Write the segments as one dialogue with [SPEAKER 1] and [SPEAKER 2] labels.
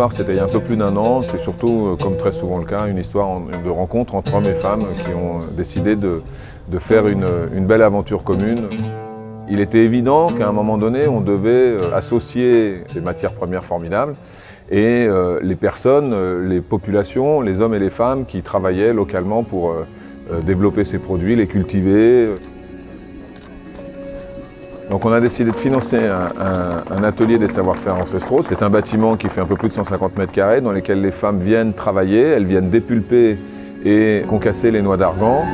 [SPEAKER 1] histoire, c'était il y a un peu plus d'1 an. C'est surtout, comme très souvent le cas, une histoire de rencontre entre hommes et femmes qui ont décidé de faire une belle aventure commune. Il était évident qu'à un moment donné, on devait associer ces matières premières formidables et les personnes, les populations, les hommes et les femmes qui travaillaient localement pour développer ces produits, les cultiver. Donc on a décidé de financer un atelier des savoir-faire ancestraux. C'est un bâtiment qui fait un peu plus de 150 mètres carrés dans lequel les femmes viennent travailler, elles viennent dépulper et concasser les noix d'argan.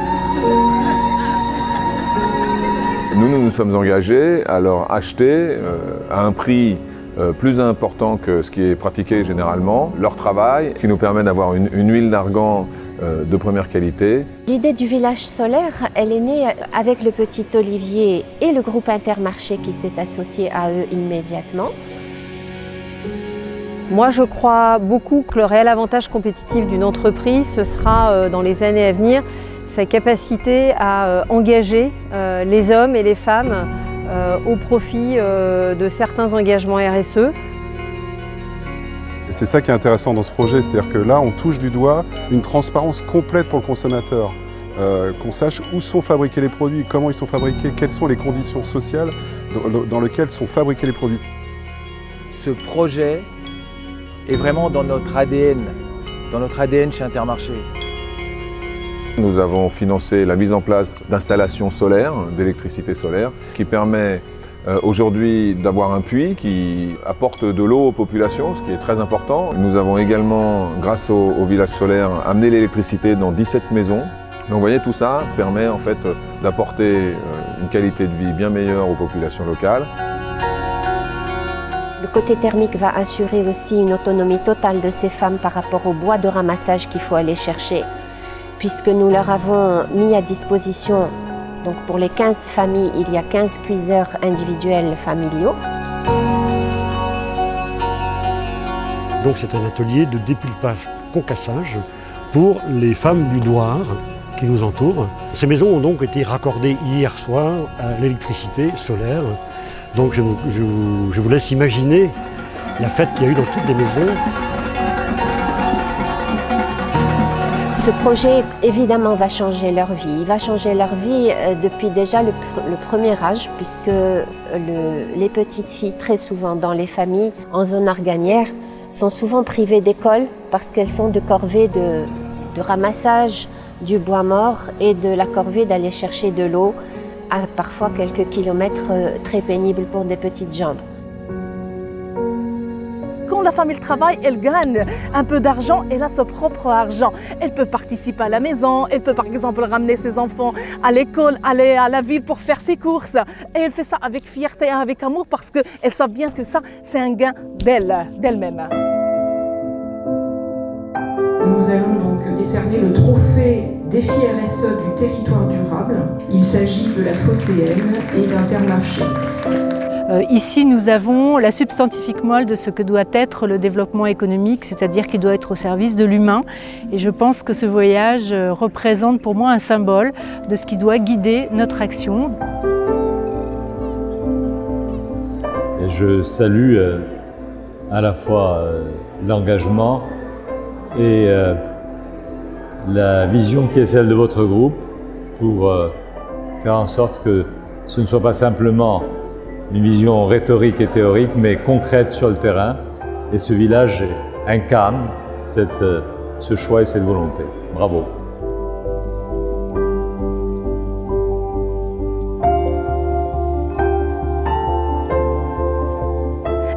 [SPEAKER 1] Nous nous sommes engagés à leur acheter à un prix plus important que ce qui est pratiqué généralement, leur travail, qui nous permet d'avoir une huile d'argan de première qualité.
[SPEAKER 2] L'idée du village solaire, elle est née avec le Petit Olivier et le groupe Intermarché qui s'est associé à eux immédiatement.
[SPEAKER 3] Moi, je crois beaucoup que le réel avantage compétitif d'une entreprise, ce sera dans les années à venir, sa capacité à engager les hommes et les femmes au profit de certains engagements RSE.
[SPEAKER 4] C'est ça qui est intéressant dans ce projet, c'est-à-dire que là, on touche du doigt une transparence complète pour le consommateur. Qu'on sache où sont fabriqués les produits, comment ils sont fabriqués, quelles sont les conditions sociales dans lesquelles sont fabriqués les produits.
[SPEAKER 5] Ce projet est vraiment dans notre ADN chez Intermarché.
[SPEAKER 1] Nous avons financé la mise en place d'installations solaires, d'électricité solaire, qui permet aujourd'hui d'avoir un puits qui apporte de l'eau aux populations, ce qui est très important. Nous avons également, grâce au village solaire, amené l'électricité dans 17 maisons. Donc vous voyez, tout ça permet en fait d'apporter une qualité de vie bien meilleure aux populations locales.
[SPEAKER 2] Le côté thermique va assurer aussi une autonomie totale de ces femmes par rapport au bois de ramassage qu'il faut aller chercher, puisque nous leur avons mis à disposition, donc pour les 15 familles, il y a 15 cuiseurs individuels familiaux.
[SPEAKER 6] Donc c'est un atelier de dépulpage concassage pour les femmes du Noir qui nous entourent. Ces maisons ont donc été raccordées hier soir à l'électricité solaire. Donc je vous laisse imaginer la fête qu'il y a eu dans toutes les maisons.
[SPEAKER 2] Ce projet, évidemment, va changer leur vie. Il va changer leur vie depuis déjà le premier âge, puisque les petites filles, très souvent dans les familles en zone arganière, sont souvent privées d'école parce qu'elles sont de corvée de ramassage du bois mort et de la corvée d'aller chercher de l'eau à parfois quelques kilomètres très pénibles pour des petites jambes.
[SPEAKER 7] Quand la femme elle travaille, elle gagne un peu d'argent, elle a son propre argent. Elle peut participer à la maison, elle peut par exemple ramener ses enfants à l'école, aller à la ville pour faire ses courses. Et elle fait ça avec fierté et avec amour parce qu'elle sait bien que ça, c'est un gain d'elle-même.
[SPEAKER 8] Nous allons donc décerner le trophée défi RSE du territoire durable. Il s'agit de la Phocéenne et d'Intermarché.
[SPEAKER 9] Ici, nous avons la substantifique moelle de ce que doit être le développement économique, c'est-à-dire qu'il doit être au service de l'humain. Et je pense que ce voyage représente pour moi un symbole de ce qui doit guider notre action.
[SPEAKER 10] Et je salue à la fois l'engagement et la vision qui est celle de votre groupe pour faire en sorte que ce ne soit pas simplement une vision rhétorique et théorique, mais concrète sur le terrain. Et ce village incarne ce choix et cette volonté. Bravo.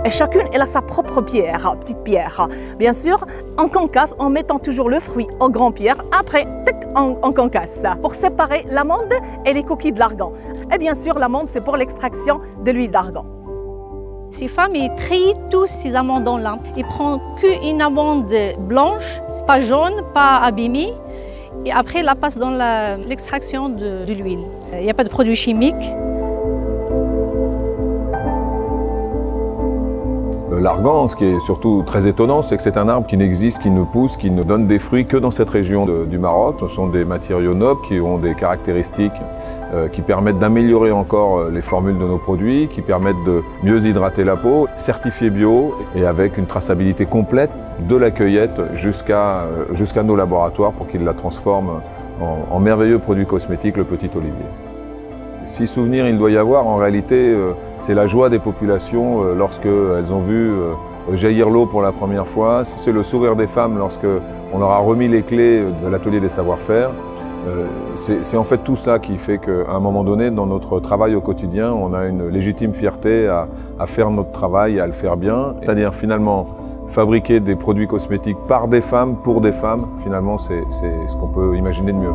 [SPEAKER 7] Et chacune, elle a sa propre pierre, petite pierre. Bien sûr, on concasse en mettant toujours le fruit aux grandes pierres. Après, on concasse pour séparer l'amande et les coquilles de l'argan. Et bien sûr, l'amande, c'est pour l'extraction de l'huile d'argan.
[SPEAKER 11] Ces femmes, ils trient tous ces amandons-là. Ils prennent qu'une amande blanche, pas jaune, pas abîmée. Et après, ils la passent dans l'extraction de l'huile. Il n'y a pas de produits chimiques.
[SPEAKER 1] l'argan, ce qui est surtout très étonnant, c'est que c'est un arbre qui n'existe, qui ne pousse, qui ne donne des fruits que dans cette région du Maroc. Ce sont des matériaux nobles qui ont des caractéristiques qui permettent d'améliorer encore les formules de nos produits, qui permettent de mieux hydrater la peau, certifiés bio et avec une traçabilité complète de la cueillette jusqu'à nos laboratoires pour qu'ils la transforment en merveilleux produit cosmétique, le petit olivier. Si souvenir il doit y avoir, en réalité, c'est la joie des populations lorsqu'elles ont vu jaillir l'eau pour la première fois. C'est le sourire des femmes lorsqu'on leur a remis les clés de l'atelier des savoir-faire. C'est en fait tout ça qui fait qu'à un moment donné, dans notre travail au quotidien, on a une légitime fierté à faire notre travail et à le faire bien. C'est-à-dire finalement fabriquer des produits cosmétiques par des femmes, pour des femmes, finalement c'est ce qu'on peut imaginer de mieux.